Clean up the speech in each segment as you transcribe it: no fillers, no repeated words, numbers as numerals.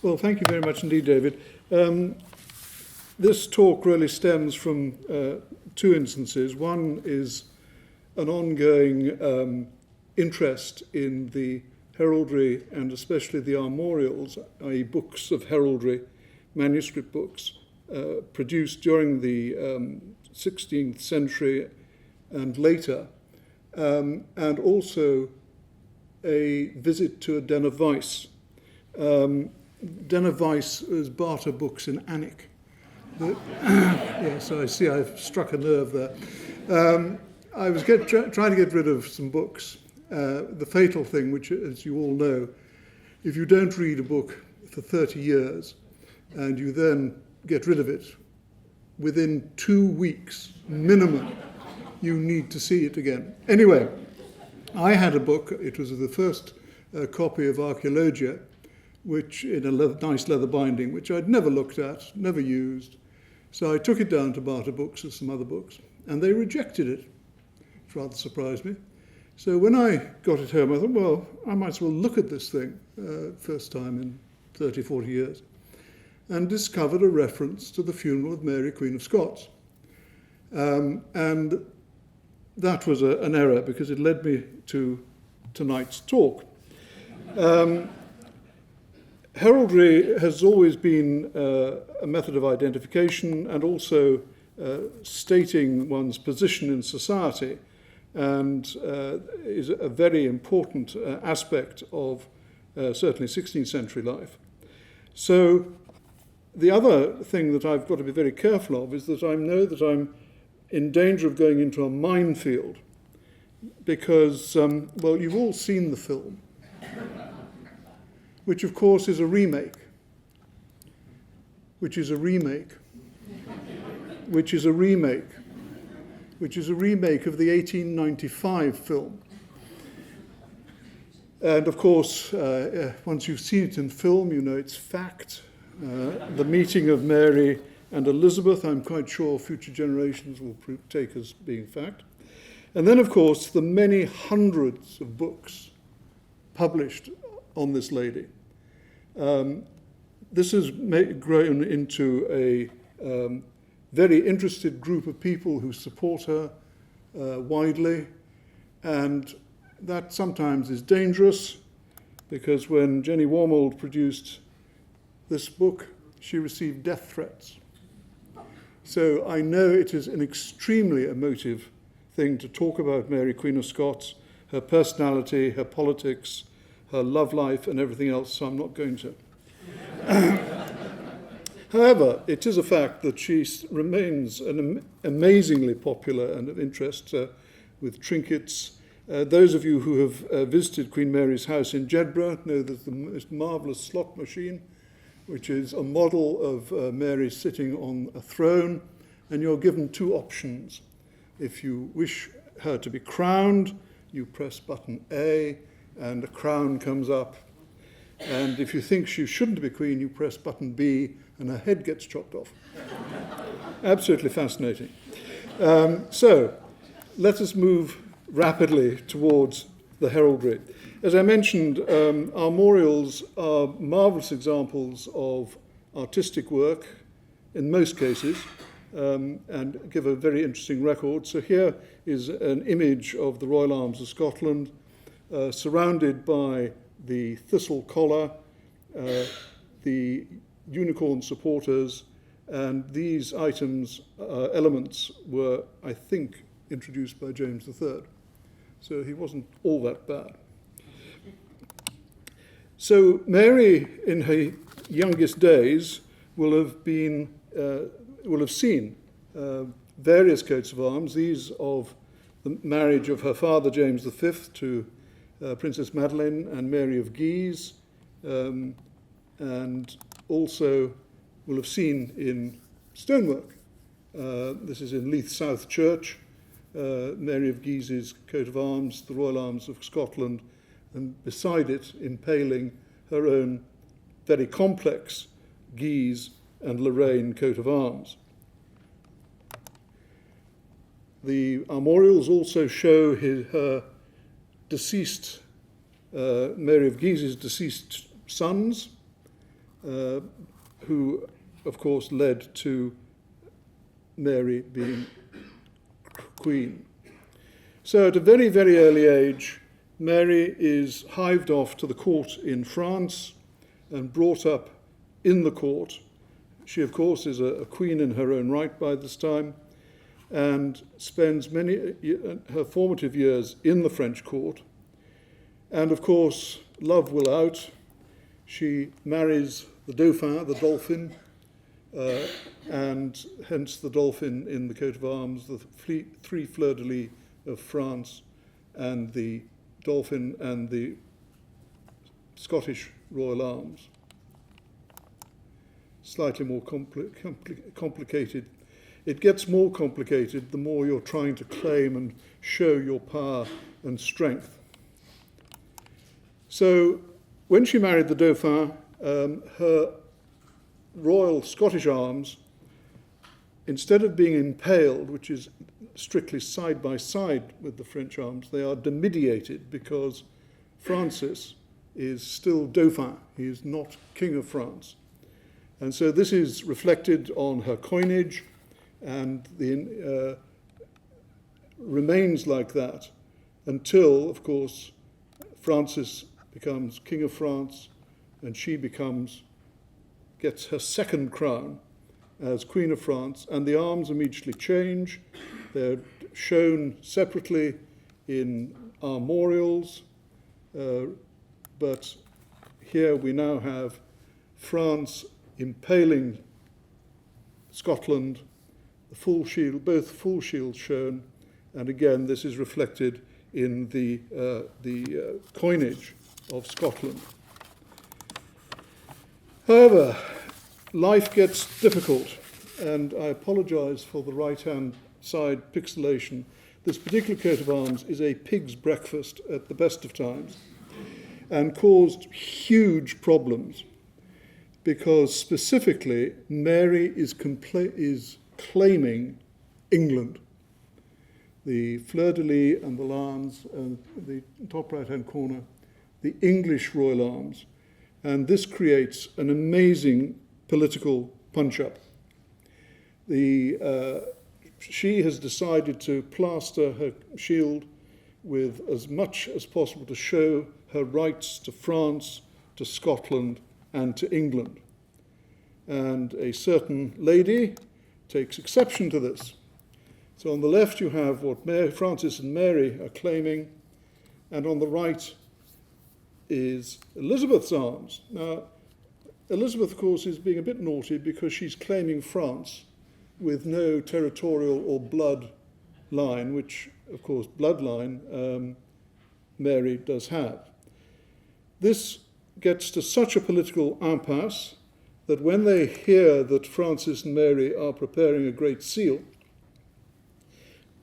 Well, thank you very much indeed, David. This talk really stems from two instances. One is an ongoing interest in the heraldry and especially the armorials, i.e. books of heraldry, manuscript books, produced during the 16th century and later, and also a visit to a den of vice. Den of vice is barter books in Alnwick. Yes, I see I've struck a nerve there. I was trying to get rid of some books. The fatal thing, which, as you all know, if you don't read a book for 30 years and you then get rid of it, within 2 weeks minimum, you need to see it again. Anyway, I had a book. It was the first copy of Archaeologia, which in a nice leather binding, which I'd never looked at, never used. So I took it down to barter books or some other books, and they rejected it. It rather surprised me. So when I got it home, I thought, well, I might as well look at this thing, first time in 30, 40 years, and discovered a reference to the funeral of Mary, Queen of Scots. And that was an error, because it led me to tonight's talk. Heraldry has always been a method of identification and also stating one's position in society, and is a very important aspect of certainly 16th century life. So the other thing that I've got to be very careful of is that I know that I'm in danger of going into a minefield, because, well, you've all seen the film, which of course is a remake, which is a remake of the 1895 film. And of course, once you've seen it in film, you know it's fact. The meeting of Mary and Elizabeth, I'm quite sure future generations will take as being fact. And then, of course, the many hundreds of books published on this lady. This has grown into a very interested group of people who support her widely, and that sometimes is dangerous, because when Jenny Wormold produced this book, she received death threats. So I know it is an extremely emotive thing to talk about Mary, Queen of Scots, her personality, her politics, her love life, and everything else, so I'm not going to. However, it is a fact that she remains amazingly popular and of interest with trinkets. Those of you who have visited Queen Mary's house in Jedburgh know there's the most marvellous slot machine, which is a model of Mary sitting on a throne, and you're given two options. If you wish her to be crowned, you press button A, and a crown comes up. And if you think she shouldn't be queen, you press button B, and her head gets chopped off. Absolutely fascinating. So let us move rapidly towards the heraldry. As I mentioned, armorials are marvellous examples of artistic work, in most cases, and give a very interesting record. So here is an image of the Royal Arms of Scotland, surrounded by the thistle collar, the unicorn supporters, and these items, elements, were, I think, introduced by James III. So he wasn't all that bad. So Mary, in her youngest days, will have seen various coats of arms. These of the marriage of her father, James V, to Princess Madeleine and Mary of Guise, and also will have seen in stonework. This is in Leith South Church, Mary of Guise's coat of arms, the Royal Arms of Scotland, and beside it, impaling her own very complex Guise and Lorraine coat of arms. The armorials also show her deceased, Mary of Guise's deceased sons, who, of course, led to Mary being queen. So at a very, very early age, Mary is hived off to the court in France and brought up in the court. She, of course, is a queen in her own right by this time, and spends many her formative years in the French court. And, of course, love will out. She marries the Dauphin, the Dolphin, and hence the Dolphin in the coat of arms, the three fleurs-de-lis of France, and the Dolphin and the Scottish Royal Arms. Slightly more complicated. It gets more complicated the more you're trying to claim and show your power and strength. So when she married the Dauphin, her Royal Scottish arms, instead of being impaled, which is strictly side by side with the French arms, they are demediated because Francis is still Dauphin. He is not King of France. And so this is reflected on her coinage, and remains like that until, of course, Francis becomes King of France, and she gets her second crown as Queen of France, and the arms immediately change. They're shown separately in armorials, but here we now have France impaling Scotland, the full shield, both full shields shown, and again this is reflected in the coinage of Scotland. However, life gets difficult, and I apologise for the right-hand side pixelation. This particular coat of arms is a pig's breakfast at the best of times, and caused huge problems because specifically Mary is claiming England. The fleur-de-lis and the lance and the top right-hand corner, the English royal arms, and this creates an amazing political punch-up. She has decided to plaster her shield with as much as possible to show her rights to France, to Scotland, and to England. And a certain lady takes exception to this. So on the left you have what Francis and Mary are claiming, and on the right is Elizabeth's arms. Now, Elizabeth, of course, is being a bit naughty because she's claiming France with no territorial or blood line, which, of course, bloodline Mary does have. This gets to such a political impasse that when they hear that Francis and Mary are preparing a great seal,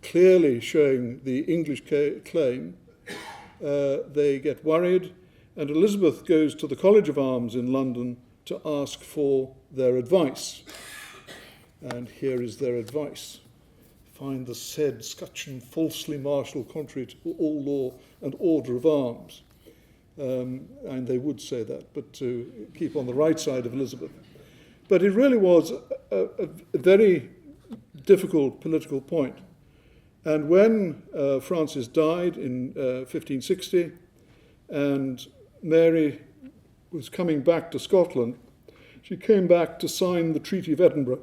clearly showing the English claim, they get worried, and Elizabeth goes to the College of Arms in London to ask for their advice. And here is their advice. Find the said scutcheon falsely martial contrary to all law and order of arms. And they would say that, but to keep on the right side of Elizabeth. But it really was a very difficult political point. And when Francis died in 1560, and Mary was coming back to Scotland, she came back to sign the Treaty of Edinburgh.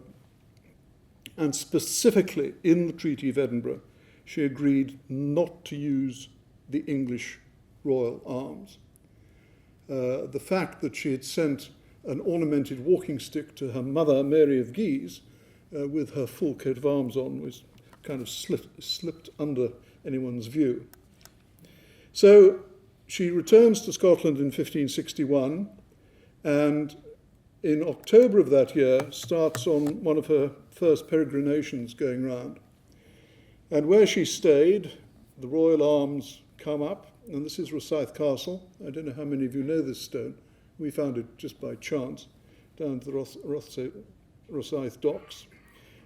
And specifically in the Treaty of Edinburgh, she agreed not to use the English royal arms. The fact that she had sent an ornamented walking stick to her mother, Mary of Guise, with her full coat of arms on, was kind of slipped under anyone's view. So she returns to Scotland in 1561, and in October of that year starts on one of her first peregrinations going round. And where she stayed, the royal arms come up, and this is Rosyth Castle. I don't know how many of you know this stone. We found it just by chance down to the Rosyth docks,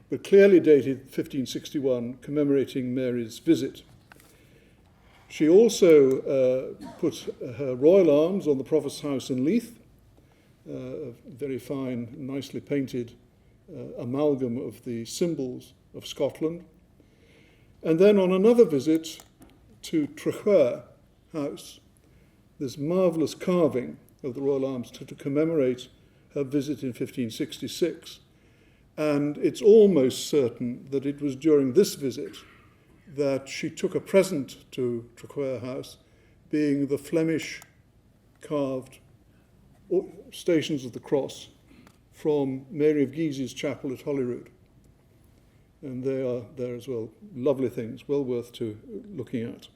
but clearly dated 1561, commemorating Mary's visit. She also put her royal arms on the Provost House in Leith, a very fine, nicely painted amalgam of the symbols of Scotland. And then on another visit to Futheringhay House, this marvellous carving of the Royal Arms to commemorate her visit in 1566. And it's almost certain that it was during this visit that she took a present to Futheringhay House, being the Flemish carved Stations of the Cross from Mary of Guise's chapel at Holyrood. And they are there as well. Lovely things, well worth looking at.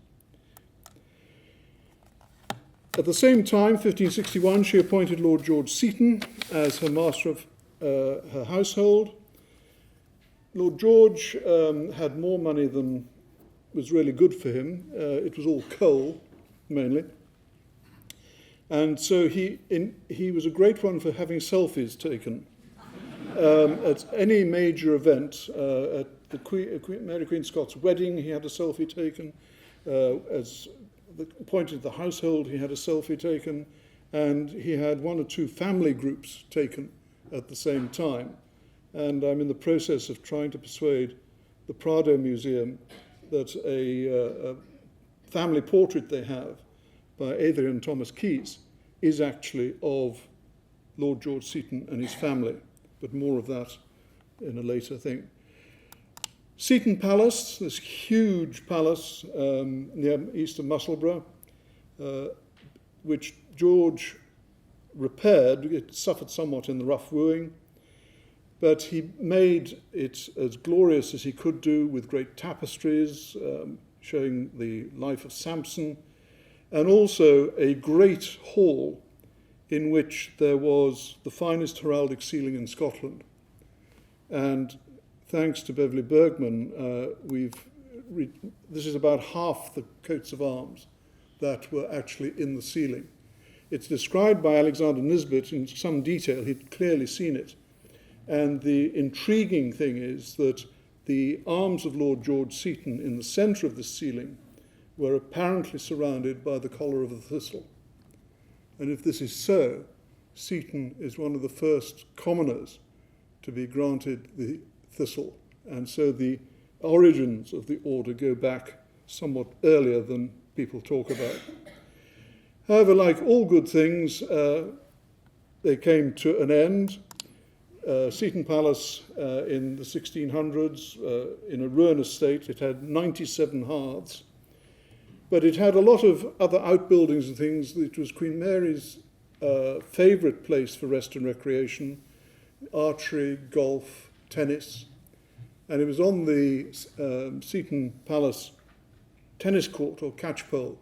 At the same time, 1561, she appointed Lord George Seaton as her master of her household. Lord George had more money than was really good for him. It was all coal, mainly. And so he was a great one for having selfies taken. At any major event, at the Mary Queen Scots wedding, he had a selfie taken. As appointed the household, he had a selfie taken. And he had one or two family groups taken at the same time. And I'm in the process of trying to persuade the Prado Museum that a family portrait they have by Adrian Thomas Keyes is actually of Lord George Seaton and his family, but more of that in a later thing. Seaton Palace, this huge palace near east of Musselburgh, which George repaired. It suffered somewhat in the rough wooing, but he made it as glorious as he could do with great tapestries showing the life of Samson, and also a great hall in which there was the finest heraldic ceiling in Scotland. And thanks to Beverley Bergman, this is about half the coats of arms that were actually in the ceiling. It's described by Alexander Nisbet in some detail. He'd clearly seen it. And the intriguing thing is that the arms of Lord George Seaton in the centre of the ceiling were apparently surrounded by the collar of the thistle. And if this is so, Seaton is one of the first commoners to be granted the thistle. And so the origins of the order go back somewhat earlier than people talk about. However, like all good things, they came to an end. Seaton Palace in the 1600s, in a ruinous state, it had 97 hearths, but it had a lot of other outbuildings and things. It was Queen Mary's favourite place for rest and recreation, archery, golf, tennis, and it was on the Seaton Palace tennis court or catchpole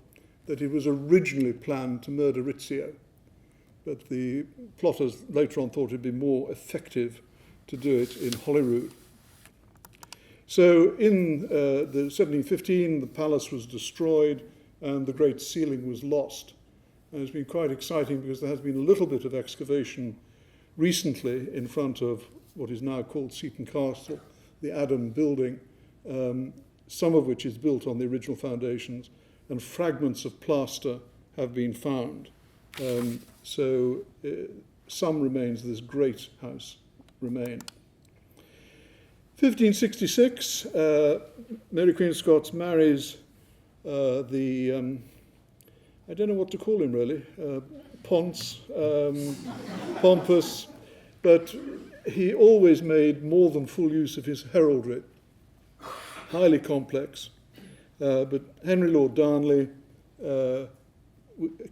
that it was originally planned to murder Rizzio. But the plotters later on thought it'd be more effective to do it in Holyrood. So in the 1715, the palace was destroyed and the great ceiling was lost. And it's been quite exciting because there has been a little bit of excavation recently in front of what is now called Seaton Castle, the Adam building, some of which is built on the original foundations, and fragments of plaster have been found. So some remains of this great house remain. 1566, Mary Queen of Scots marries the, I don't know what to call him really, Ponce, Pompous, but he always made more than full use of his heraldry, highly complex. But Henry Lord Darnley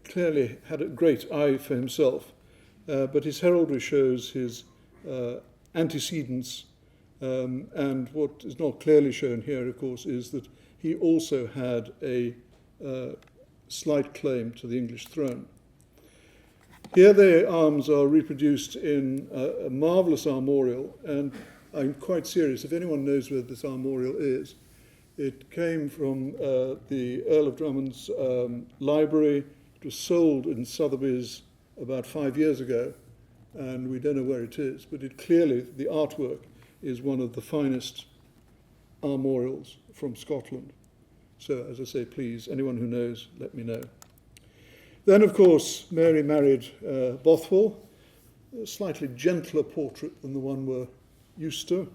clearly had a great eye for himself, but his heraldry shows his antecedents, and what is not clearly shown here, of course, is that he also had a slight claim to the English throne. Here their arms are reproduced in a marvellous armorial, and I'm quite serious. If anyone knows where this armorial is, it came from the Earl of Drummond's library. It was sold in Sotheby's about 5 years ago, and we don't know where it is, but it clearly, the artwork is one of the finest armorials from Scotland. So, as I say, please, anyone who knows, let me know. Then, of course, Mary married Bothwell, slightly gentler portrait than the one we're used to.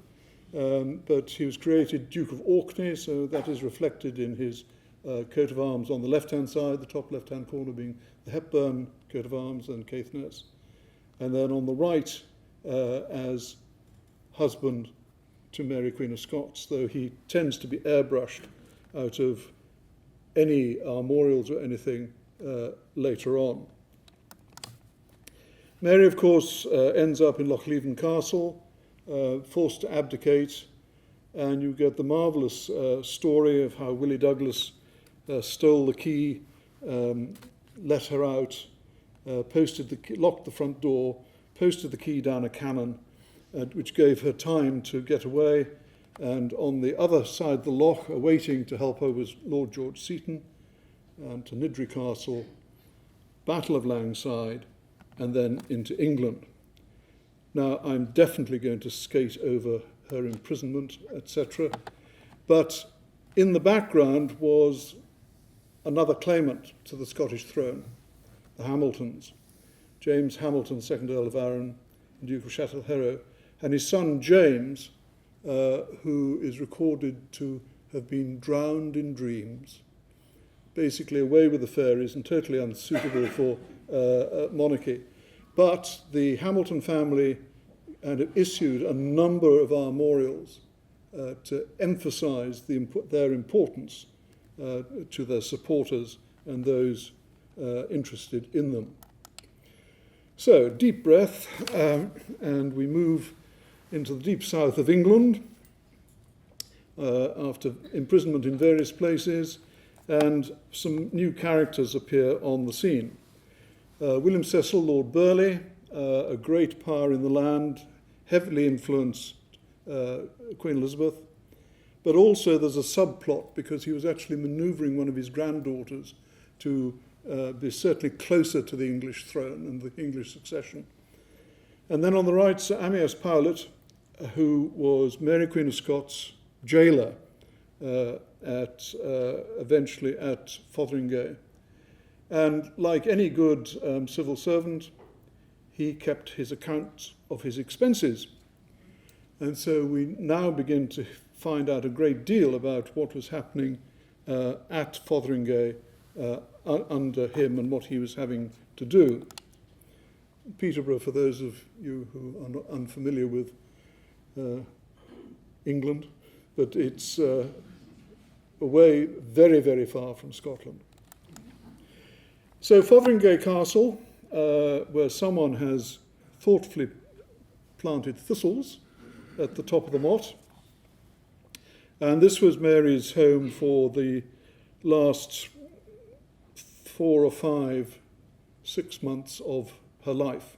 But he was created Duke of Orkney, so that is reflected in his coat of arms on the left-hand side, the top left-hand corner being the Hepburn coat of arms and Caithness. And then on the right, as husband to Mary Queen of Scots, though he tends to be airbrushed out of any armorials or anything later on. Mary, of course, ends up in Lochleven Castle, forced to abdicate, and you get the marvellous story of how Willie Douglas stole the key, let her out, posted the key, locked the front door, posted the key down a cannon, which gave her time to get away. And on the other side of the loch, awaiting to help her, was Lord George Seaton, and to Niddry Castle, Battle of Langside, and then into England. Now, I'm definitely going to skate over her imprisonment, etc. But in the background was another claimant to the Scottish throne, the Hamiltons. James Hamilton, 2nd Earl of Arran and Duke of Châtelherault, and his son James, who is recorded to have been drowned in dreams, basically away with the fairies and totally unsuitable for monarchy. But the Hamilton family had issued a number of armorials to emphasise their importance to their supporters and those interested in them. So, deep breath, and we move into the deep south of England after imprisonment in various places, and some new characters appear on the scene. William Cecil, Lord Burleigh, a great power in the land, heavily influenced Queen Elizabeth, but also there's a subplot because he was actually manoeuvring one of his granddaughters to be certainly closer to the English throne and the English succession. And then on the right, Sir Amyas Powlett, who was Mary Queen of Scots' jailer eventually at Fotheringhay. And like any good civil servant, he kept his account of his expenses. And so we now begin to find out a great deal about what was happening at Fotheringhay under him and what he was having to do. Peterborough, for those of you who are not unfamiliar with England, but it's away very, very far from Scotland. So Fotheringhay Castle, where someone has thoughtfully planted thistles at the top of the motte. And this was Mary's home for the last 4 or 5, 6 months of her life.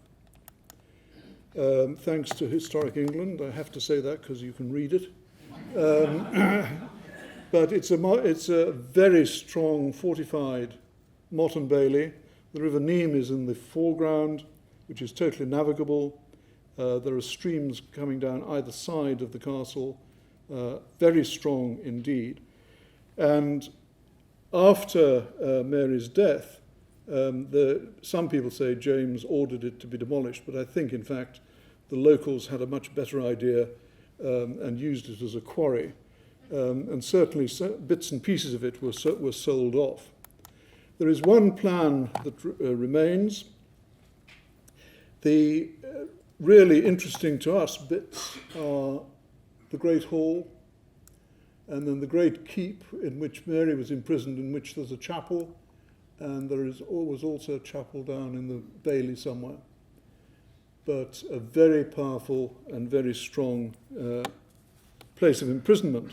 Thanks to Historic England, I have to say that because you can read it. But it's a very strong fortified motte and bailey. The River Neem is in the foreground, which is totally navigable. There are streams coming down either side of the castle, very strong indeed. And after Mary's death, some people say James ordered it to be demolished, but I think, in fact, the locals had a much better idea and used it as a quarry. And certainly bits and pieces of it were sold off. There is one plan that remains. The really interesting to us bits are the Great Hall, and then the Great Keep in which Mary was imprisoned, in which there's a chapel, and there was also a chapel down in the bailey somewhere. But a very powerful and very strong place of imprisonment,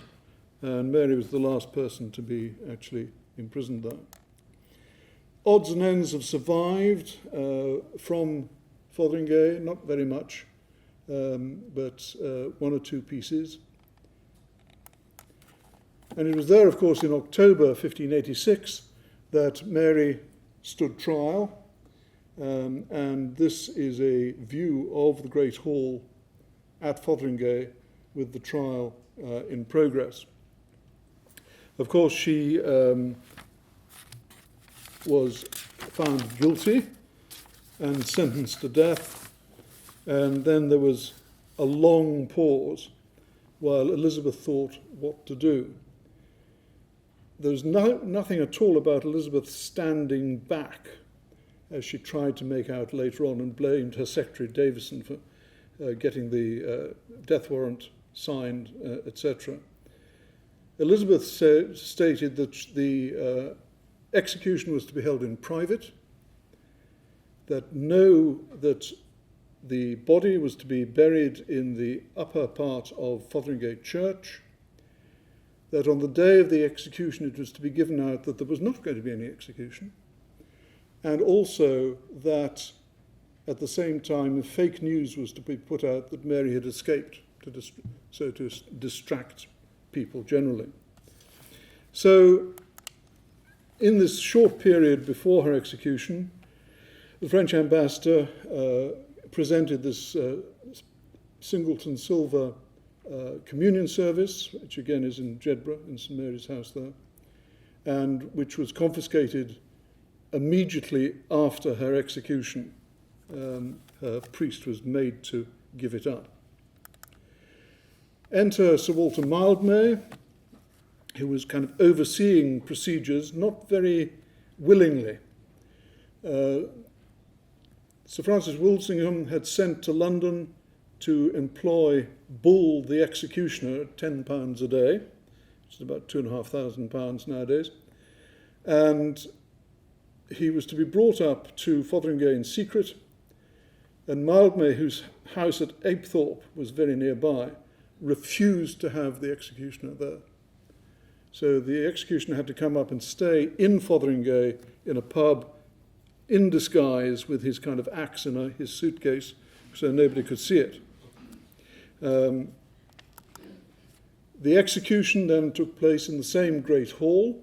and Mary was the last person to be actually imprisoned there. Odds and ends have survived from Fotheringhay, not very much, but 1 or 2 pieces. And it was there, of course, in October 1586 that Mary stood trial, and this is a view of the Great Hall at Fotheringhay with the trial in progress. Of course, she was found guilty and sentenced to death, And then there was a long pause while Elizabeth thought what to do. There's nothing at all about Elizabeth standing back, as she tried to make out later on, and blamed her secretary Davison for getting the death warrant signed, etc. Elizabeth stated that the execution was to be held in private, that the body was to be buried in the upper part of Fotheringhay Church, that on the day of the execution it was to be given out that there was not going to be any execution, and also that at the same time fake news was to be put out that Mary had escaped, to distract people generally. So in this short period before her execution, the French ambassador presented this Singleton silver communion service, which again is in Jedburgh, in St Mary's House there, and which was confiscated immediately after her execution. Her priest was made to give it up. Enter Sir Walter Mildmay, who was kind of overseeing procedures, not very willingly. Sir Francis Walsingham had sent to London to employ Bull the executioner at £10 a day, which is about £2,500 nowadays, and he was to be brought up to Fotheringhay in secret, and Mildmay, whose house at Apethorpe was very nearby, refused to have the executioner there. So the executioner had to come up and stay in Fotheringhay in a pub in disguise with his kind of axe in his suitcase so nobody could see it. The execution then took place in the same great hall,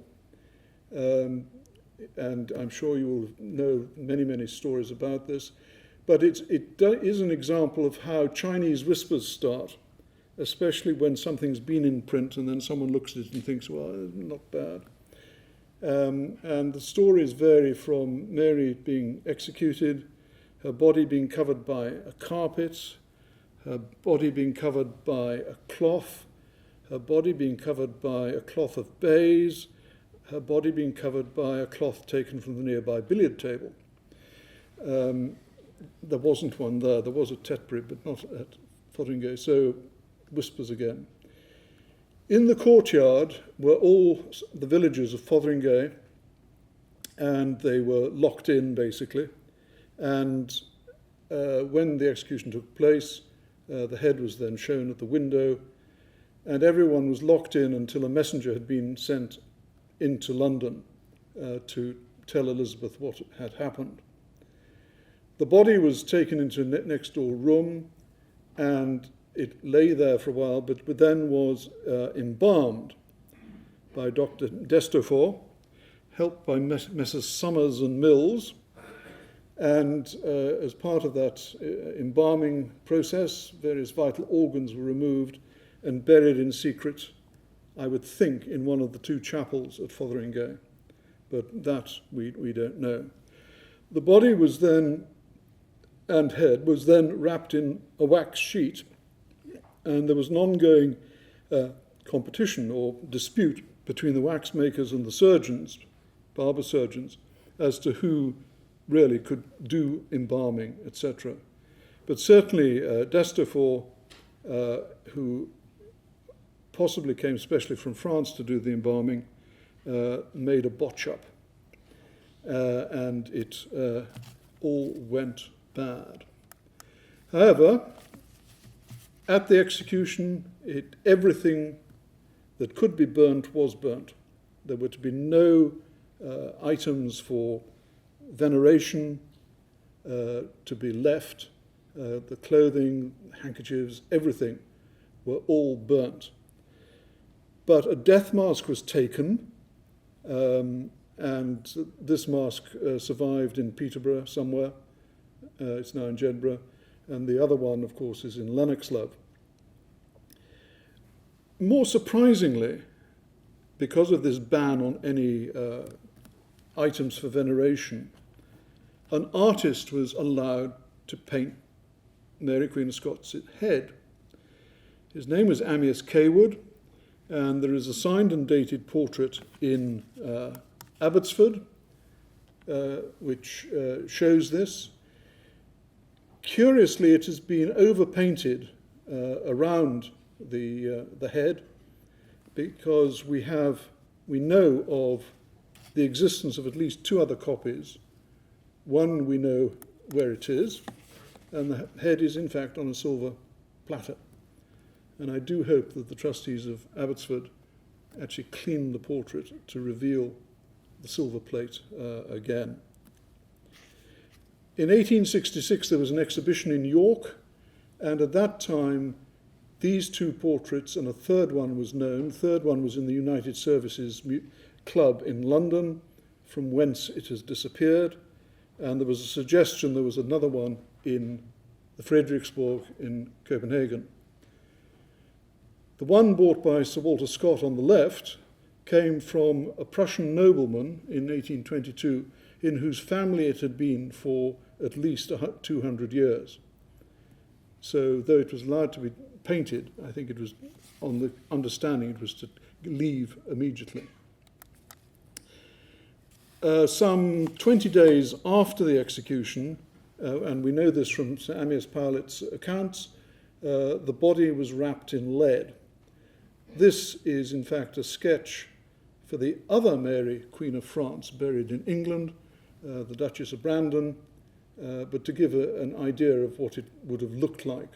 and I'm sure you will know many, many stories about this, but it is an example of how Chinese whispers start, especially when something's been in print and then someone looks at it and thinks, well, it's not bad. And the stories vary from Mary being executed, her body being covered by a carpet, her body being covered by a cloth, her body being covered by a cloth of baize, her body being covered by a cloth taken from the nearby billiard table. There wasn't one there. There was at Tetbury, but not at Fotheringhay, so whispers again. In the courtyard were all the villagers of Fotheringhay, and they were locked in, basically. And when the execution took place, the head was then shown at the window, and everyone was locked in until a messenger had been sent into London to tell Elizabeth what had happened. The body was taken into a next door room, and it lay there for a while, but then was embalmed by Dr. Destofort, helped by Messrs. Summers and Mills. And as part of that embalming process, various vital organs were removed and buried in secret, I would think, in one of the two chapels at Fotheringhay. But that we don't know. The body was then, and head, was then wrapped in a wax sheet, and there was an ongoing competition or dispute between the wax makers and the surgeons, barber surgeons, as to who really could do embalming, etc. But certainly Destofort, who possibly came specially from France to do the embalming, made a botch-up, and it all went bad. However, at the execution, everything that could be burnt was burnt. There were to be no items for veneration to be left. The clothing, handkerchiefs, everything were all burnt. But a death mask was taken, and this mask survived in Peterborough somewhere. It's now in Jedburgh. And the other one, of course, is in Lennoxlove. More surprisingly, because of this ban on any items for veneration, an artist was allowed to paint Mary, Queen of Scots' head. His name was Amyas Cawood, and there is a signed and dated portrait in Abbotsford, which shows this. Curiously, it has been overpainted around the head, because we know of the existence of at least 2 other copies. One we know where it is, and the head is in fact on a silver platter. And I do hope that the trustees of Abbotsford actually clean the portrait to reveal the silver plate again. In 1866 there was an exhibition in York, and at that time these 2 portraits and a third one was known. The third one was in the United Services Club in London, from whence it has disappeared, and there was a suggestion there was another one in the Frederiksborg in Copenhagen. The one bought by Sir Walter Scott on the left came from a Prussian nobleman in 1822, in whose family it had been for at least 200 years. So though it was allowed to be painted, I think it was on the understanding it was to leave immediately. Some 20 days after the execution, and we know this from Sir Amyas Paulet's accounts, the body was wrapped in lead. This is in fact a sketch for the other Mary, Queen of France, buried in England, the Duchess of Brandon, but to give an idea of what it would have looked like.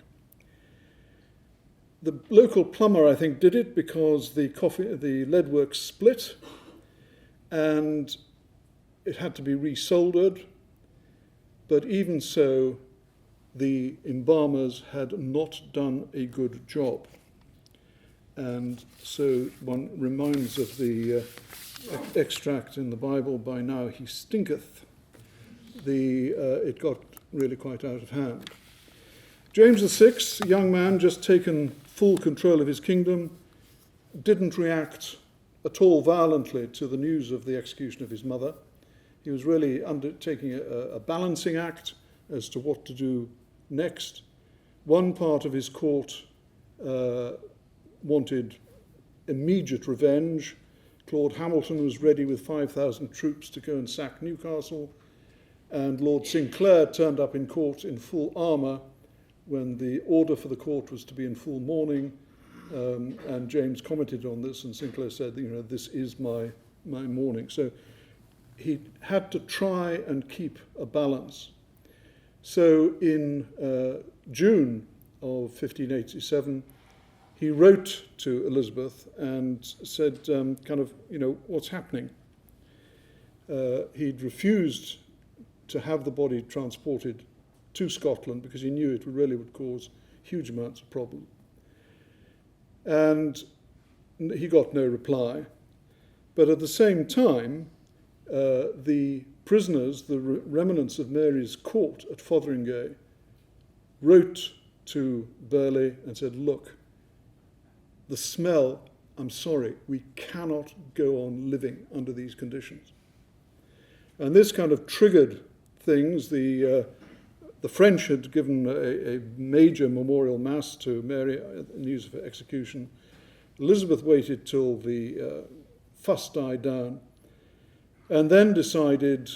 The local plumber, I think, did it because the leadwork split and it had to be resoldered, but even so, the embalmers had not done a good job. And so one reminds of the extract in the Bible, "By now he stinketh." It got really quite out of hand. James VI, a young man just taken full control of his kingdom, didn't react at all violently to the news of the execution of his mother. He was really undertaking a balancing act as to what to do next. One part of his court wanted immediate revenge. Claude Hamilton was ready with 5,000 troops to go and sack Newcastle, and Lord Sinclair turned up in court in full armour when the order for the court was to be in full mourning, and James commented on this, and Sinclair said, this is my mourning. So he had to try and keep a balance. So in June of 1587, he wrote to Elizabeth and said, what's happening? He'd refused to have the body transported to Scotland because he knew it really would cause huge amounts of problem. And he got no reply. But at the same time, the prisoners, the remnants of Mary's court at Fotheringhay, wrote to Burghley and said, look, the smell, I'm sorry, we cannot go on living under these conditions. And this kind of triggered things. The French had given a major memorial mass to Mary, news of her execution. Elizabeth waited till the fuss died down, and then decided,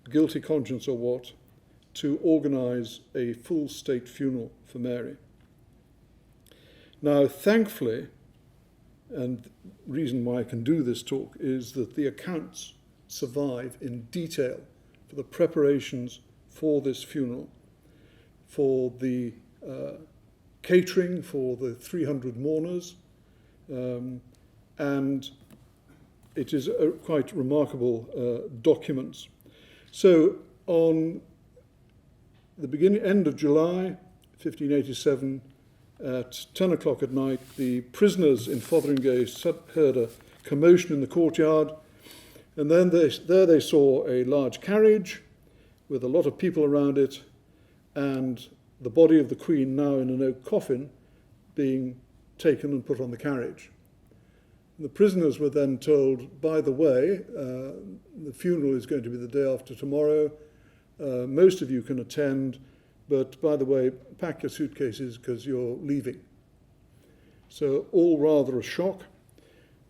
guilty conscience or what, to organise a full state funeral for Mary. Now, thankfully, and the reason why I can do this talk is that the accounts survive in detail for the preparations for this funeral, for the catering for the 300 mourners, and it is a quite remarkable documents. So on the end of July 1587, at 10 o'clock at night, the prisoners in Fotheringhay heard a commotion in the courtyard, and then there they saw a large carriage with a lot of people around it, and the body of the Queen, now in an oak coffin, being taken and put on the carriage. The prisoners were then told, by the way, the funeral is going to be the day after tomorrow. Most of you can attend, but by the way, pack your suitcases because you're leaving. So all rather a shock.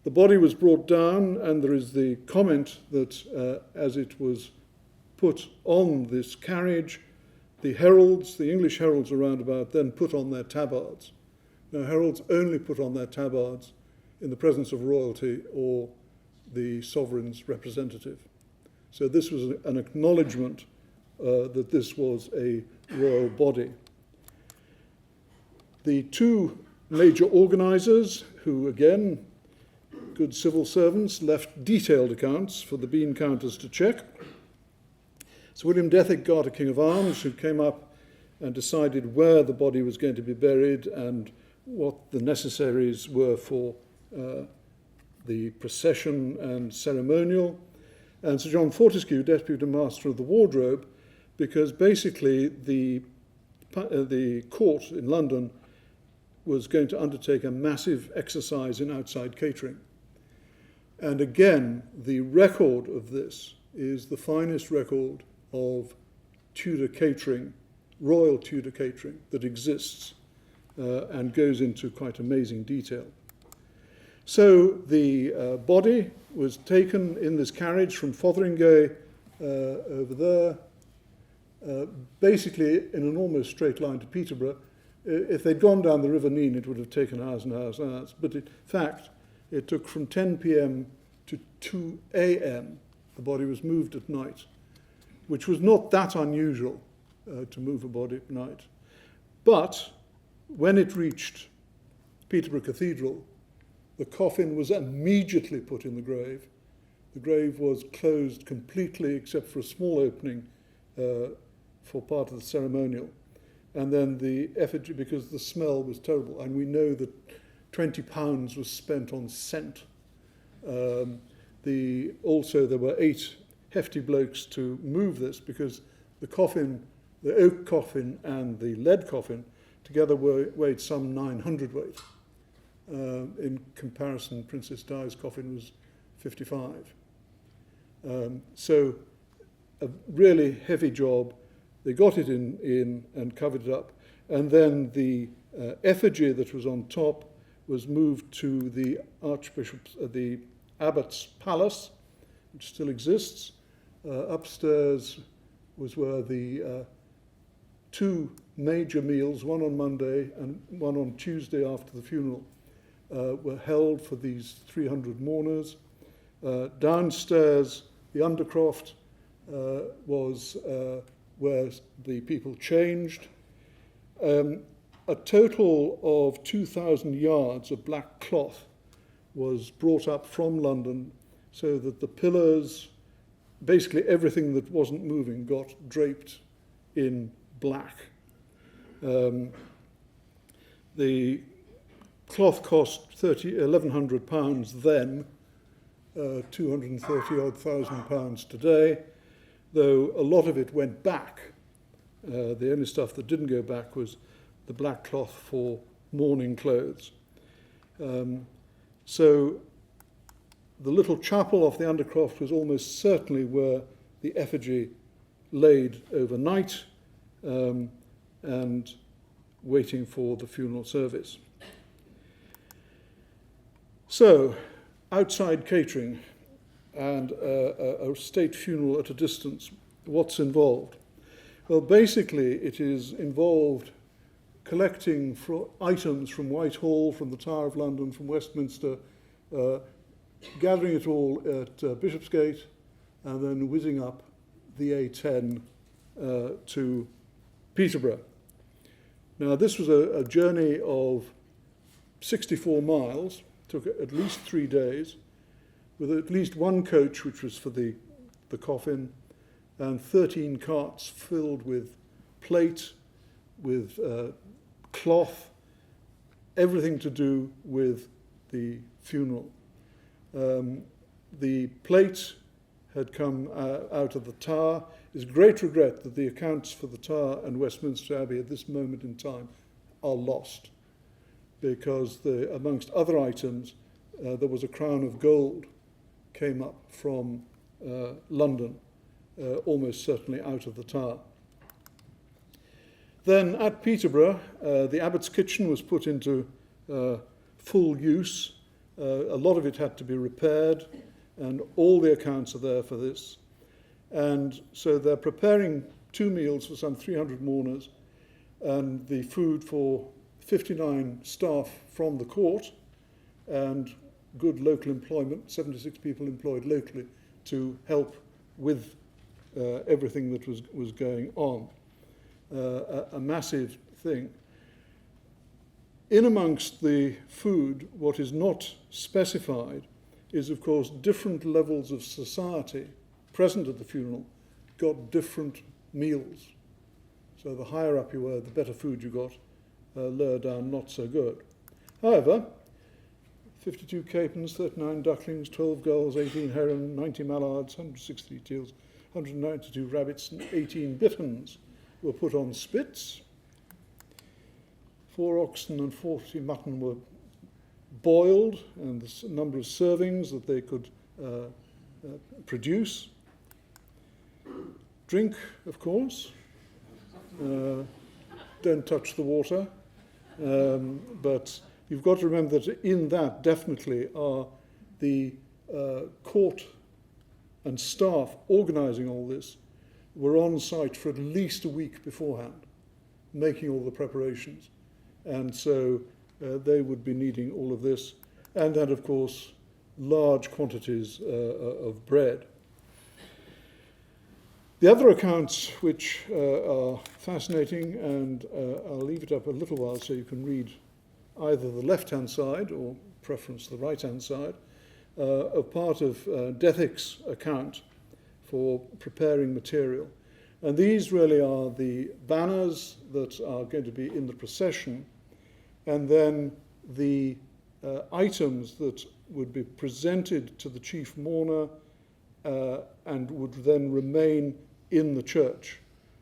The body was brought down, and there is the comment that as it was put on this carriage, the heralds, the English heralds around about, then put on their tabards. Now, heralds only put on their tabards in the presence of royalty or the sovereign's representative. So this was an acknowledgement that this was a royal body. The two major organisers, who again, good civil servants, left detailed accounts for the bean counters to check. Sir William Dethick, Garter King of Arms, who came up and decided where the body was going to be buried and what the necessaries were for the procession and ceremonial. And Sir John Fortescue, Deputy Master of the Wardrobe, because basically the court in London was going to undertake a massive exercise in outside catering. And again, the record of this is the finest record of Tudor catering, royal Tudor catering, that exists and goes into quite amazing detail. So the body was taken in this carriage from Fotheringhay over there, basically in an almost straight line to Peterborough. If they'd gone down the River Nene, it would have taken hours and hours and hours. But in fact, it took from 10 p.m. to 2 a.m. The body was moved at night, which was not that unusual to move a body at night. But when it reached Peterborough Cathedral, the coffin was immediately put in the grave. The grave was closed completely except for a small opening for part of the ceremonial. And then the effigy, because the smell was terrible, and we know that £20 was spent on scent. Also, there were 8 hefty blokes to move this, because the coffin, the oak coffin and the lead coffin, together weighed some 900 weight. In comparison, Princess Di's coffin was 55. So a really heavy job. They got it in and covered it up. And then the effigy that was on top was moved to the the Abbot's Palace, which still exists. Upstairs was where the 2 major meals, one on Monday and one on Tuesday after the funeral, were held for these 300 mourners. Downstairs, the undercroft was where the people changed. A total of 2,000 yards of black cloth was brought up from London so that the pillars, basically everything that wasn't moving, got draped in black. The cloth cost £1,100 then, 230 odd £1,000 today, though a lot of it went back. The only stuff that didn't go back was the black cloth for mourning clothes. So the little chapel off the Undercroft was almost certainly where the effigy laid overnight and waiting for the funeral service. So, outside catering and a state funeral at a distance, what's involved? Well, basically it is involved collecting items from Whitehall, from the Tower of London, from Westminster, gathering it all at Bishopsgate, and then whizzing up the A10 to Peterborough. Now, this was a journey of 64 miles, took at least 3 days, with at least 1 coach, which was for the coffin, and 13 carts filled with plate, with cloth, everything to do with the funeral. The plate had come out of the Tower. It's a great regret that the accounts for the Tower and Westminster Abbey at this moment in time are lost, because amongst other items, there was a crown of gold came up from London, almost certainly out of the Tower. Then at Peterborough, the abbot's kitchen was put into full use. A lot of it had to be repaired, and all the accounts are there for this. And so they're preparing 2 meals for some 300 mourners, and the food for 59 staff from the court, and good local employment, 76 people employed locally to help with everything that was going on. A massive thing. In amongst the food, what is not specified is, of course, different levels of society present at the funeral got different meals. So the higher up you were, the better food you got, lower down, not so good. However, 52 capons, 39 ducklings, 12 gulls, 18 heron, 90 mallards, 160 teals, 192 rabbits, and 18 bitterns were put on spits. 4 oxen and 40 mutton were boiled, and the number of servings that they could produce. Drink, of course. Don't touch the water. But you've got to remember that in that definitely are the court and staff organising all this were on site for at least a week beforehand, making all the preparations. And so they would be needing all of this. And then, of course, large quantities of bread. The other accounts, which are fascinating, and I'll leave it up a little while so you can read either the left-hand side or preference the right-hand side, a part of Dethick's account for preparing material. And these really are the banners that are going to be in the procession, and then the items that would be presented to the chief mourner and would then remain in the church.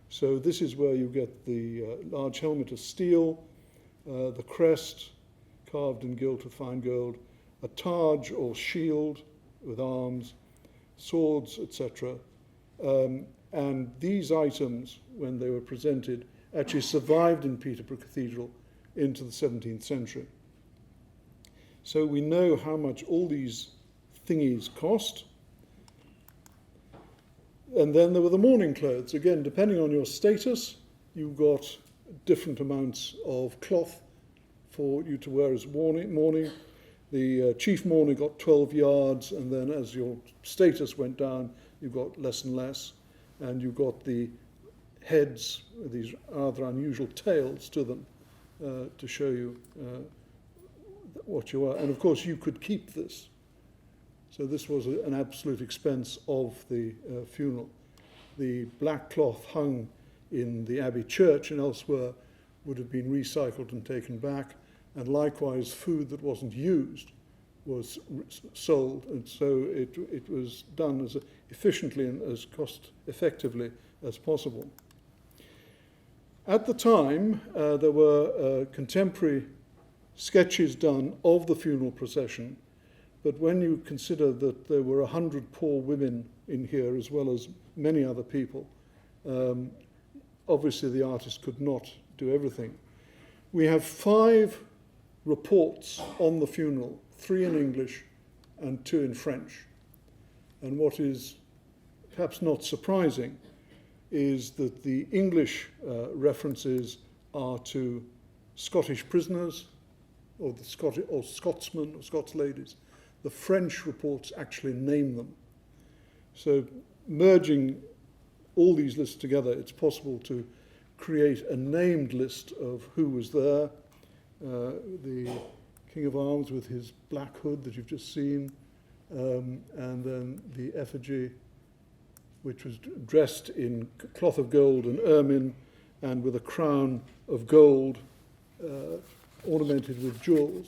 So this is where you get the large helmet of steel, the crest carved and gilt with fine gold, a targe or shield with arms, swords, etc. And these items, when they were presented, actually survived in Peterborough Cathedral into the 17th century. So we know how much all these thingies cost. And then there were the mourning clothes. Again, depending on your status, you got different amounts of cloth for you to wear as mourning. The chief mourner got 12 yards, and then as your status went down, you got less and less. And you got the heads, these rather unusual tails to them, to show you what you are. And of course, you could keep this. So this was an absolute expense of the funeral. The black cloth hung in the Abbey Church and elsewhere would have been recycled and taken back, and likewise food that wasn't used was sold, and so it was done as efficiently and as cost effectively as possible. At the time, there were contemporary sketches done of the funeral procession, but when you consider that there were 100 poor women in here as well as many other people, obviously the artist could not do everything. We have 5 reports on the funeral, 3 in English and 2 in French. And what is perhaps not surprising is that the English references are to Scottish prisoners or Scotsmen or Scots ladies. The French reports actually name them. So merging all these lists together, it's possible to create a named list of who was there. The King of Arms with his black hood that you've just seen, and then the effigy, which was dressed in cloth of gold and ermine and with a crown of gold ornamented with jewels,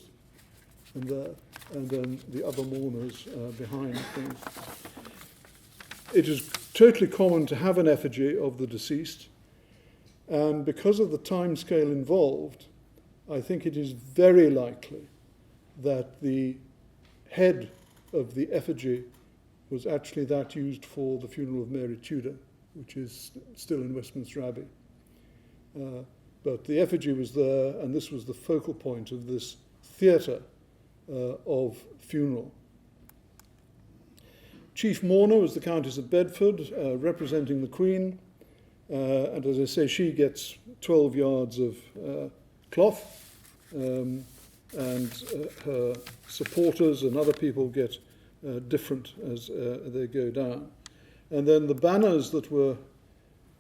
and then the other mourners behind things. It is totally common to have an effigy of the deceased, and because of the time scale involved, I think it is very likely that the head of the effigy was actually that used for the funeral of Mary Tudor, which is still in Westminster Abbey. But the effigy was there, and this was the focal point of this theatre of funeral. Chief mourner was the Countess of Bedford, representing the Queen, and as I say, she gets 12 yards of cloth, and her supporters and other people get different as they go down. And then the banners that were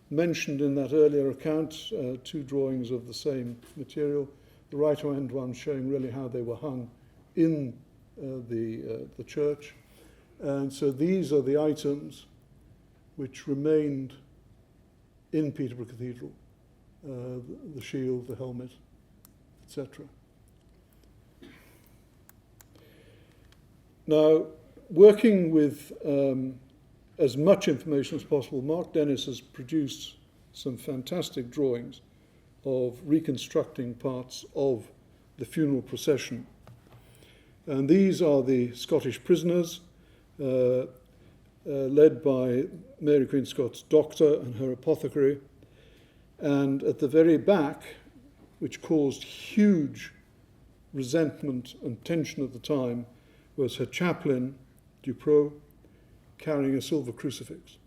mentioned in that earlier account, two drawings of the same material, the right-hand one showing really how they were hung in the church. And so these are the items which remained in Peterborough Cathedral, the shield, the helmet, etc. Now, working with as much information as possible, Mark Dennis has produced some fantastic drawings of reconstructing parts of the funeral procession. And these are the Scottish prisoners, led by Mary Queen of Scots' doctor and her apothecary. And at the very back, which caused huge resentment and tension at the time, was her chaplain, Dupreau, carrying a silver crucifix.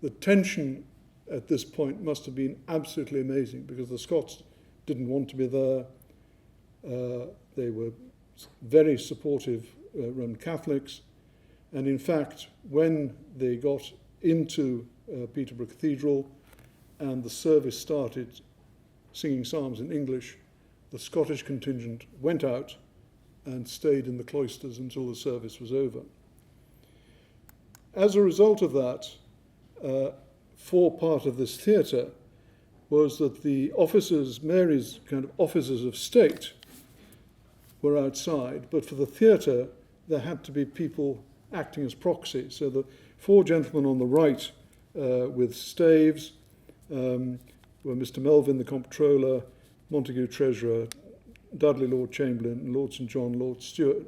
The tension at this point must have been absolutely amazing, because the Scots didn't want to be there. They were very supportive Roman Catholics. And in fact, when they got into Peterborough Cathedral and the service started singing psalms in English, the Scottish contingent went out and stayed in the cloisters until the service was over. As a result of that, for part of this theatre was that the officers, Mary's kind of officers of state, were outside, but for the theatre there had to be people acting as proxy. So the four gentlemen on the right with staves were Mr. Melvin, the Comptroller, Montague, Treasurer, Dudley, Lord Chamberlain, Lord St. John, Lord Stewart.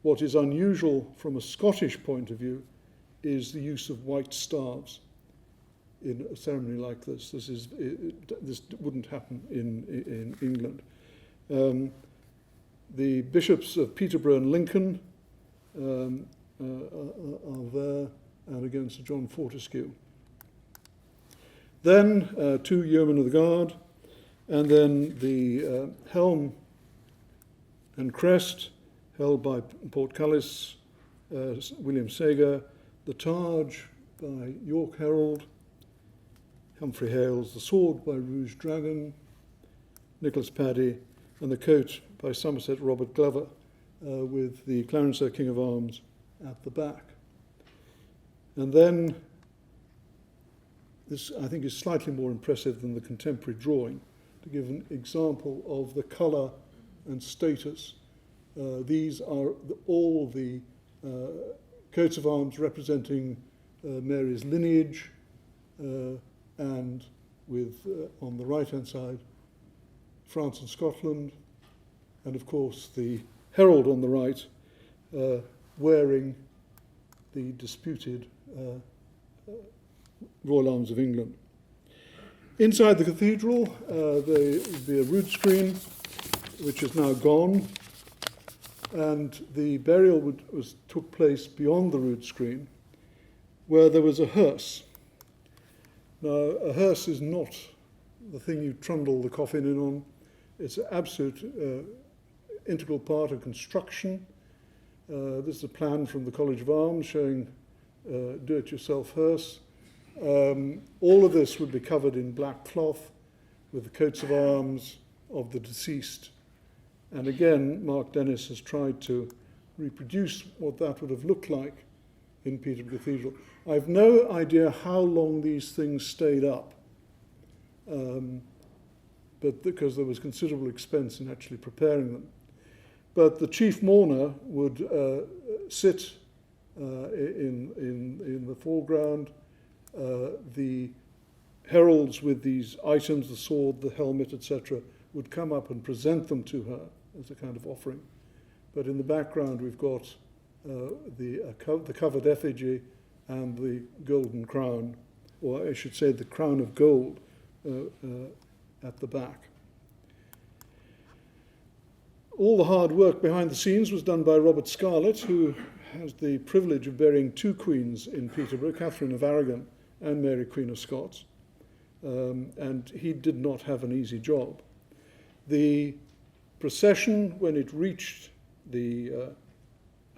What is unusual from a Scottish point of view is the use of white staves in a ceremony like this. This wouldn't happen in England. The bishops of Peterborough and Lincoln are there, and again Sir John Fortescue. Then two yeomen of the guard, and then the helm and crest held by Portcullis, William Sager, the targe by York Herald, Humphrey Hales, the sword by Rouge Dragon, Nicholas Paddy, and the coat by Somerset Robert Glover, with the Clarenceux King of Arms at the back. And then, this I think is slightly more impressive than the contemporary drawing, to give an example of the colour and status. These are all the coats of arms representing Mary's lineage, and with, on the right-hand side, France and Scotland, and of course the herald on the right wearing the disputed Royal Arms of England. Inside the cathedral, there would be a rood screen, which is now gone, and the burial took place beyond the rood screen, where there was a hearse. Now, a hearse is not the thing you trundle the coffin in on. It's an absolute integral part of construction. This is a plan from the College of Arms showing do-it-yourself hearse. All of this would be covered in black cloth with the coats of arms of the deceased. And again, Mark Dennis has tried to reproduce what that would have looked like in Peterborough Cathedral. I've no idea how long these things stayed up, but because there was considerable expense in actually preparing them. But the chief mourner would sit in the foreground. The heralds with these items, the sword, the helmet, etc., would come up and present them to her as a kind of offering. But in the background we've got the covered effigy and the golden crown, or I should say the crown of gold, at the back. All the hard work behind the scenes was done by Robert Scarlett, who has the privilege of burying two queens in Peterborough, Catherine of Aragon and Mary, Queen of Scots. And he did not have an easy job. The procession, when it reached the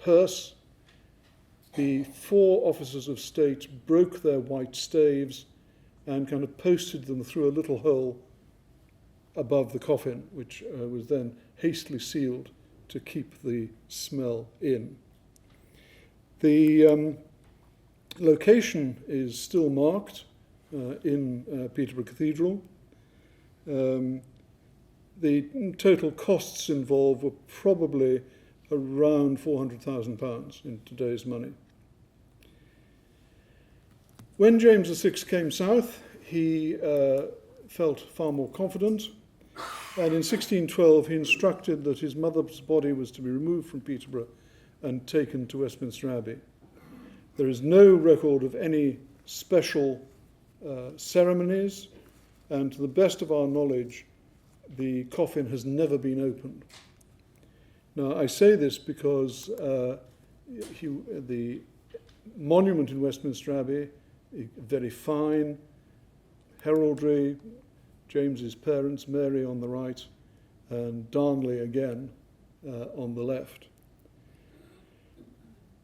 hearse, the four officers of state broke their white staves and kind of posted them through a little hole above the coffin, which was then hastily sealed to keep the smell in. The location is still marked in Peterborough Cathedral. The total costs involved were probably around £400,000 in today's money. When James VI came south, he felt far more confident, and in 1612 he instructed that his mother's body was to be removed from Peterborough and taken to Westminster Abbey. There is no record of any special ceremonies, and to the best of our knowledge, the coffin has never been opened. Now, I say this because the monument in Westminster Abbey, very fine, heraldry, James's parents, Mary on the right, and Darnley again on the left.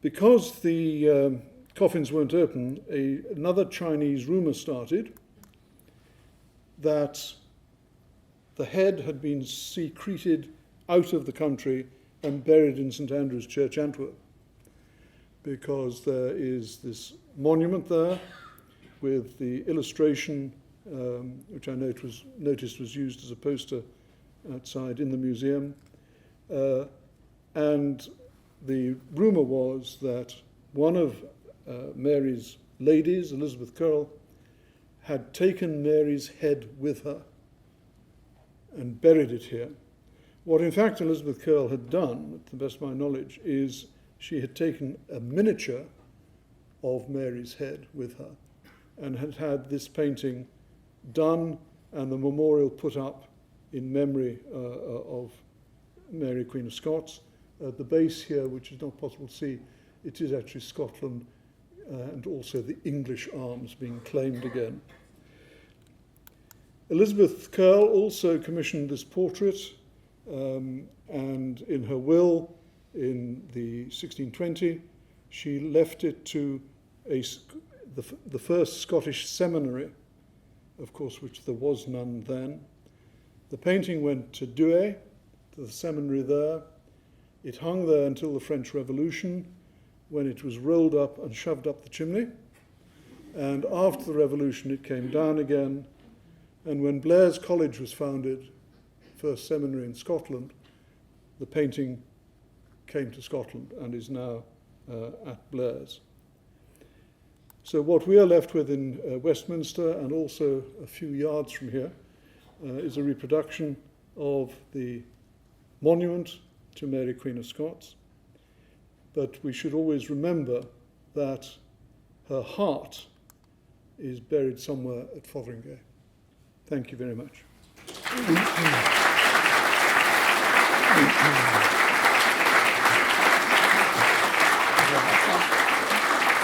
Because the coffins weren't open, another Chinese rumour started that the head had been secreted out of the country and buried in St Andrew's Church, Antwerp, because there is this monument there with the illustration, which I noticed was used as a poster outside in the museum, and the rumour was that one of Mary's ladies, Elizabeth Curll, had taken Mary's head with her and buried it here. What in fact Elizabeth Curll had done, to the best of my knowledge, is she had taken a miniature of Mary's head with her and had had this painting done and the memorial put up in memory of Mary, Queen of Scots. At the base here, which is not possible to see, it is actually Scotland and also the English arms being claimed again. Elizabeth Curll also commissioned this portrait, and in her will in the 1620, she left it to the first Scottish seminary, of course, which there was none then. The painting went to Douai, to the seminary there. It hung there until the French Revolution, when it was rolled up and shoved up the chimney. And after the Revolution, it came down again. And when Blair's College was founded, first seminary in Scotland, the painting came to Scotland and is now at Blair's. So what we are left with in Westminster, and also a few yards from here, is a reproduction of the monument to Mary, Queen of Scots. But we should always remember that her heart is buried somewhere at Fotheringhay. Thank you very much.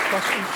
Questions?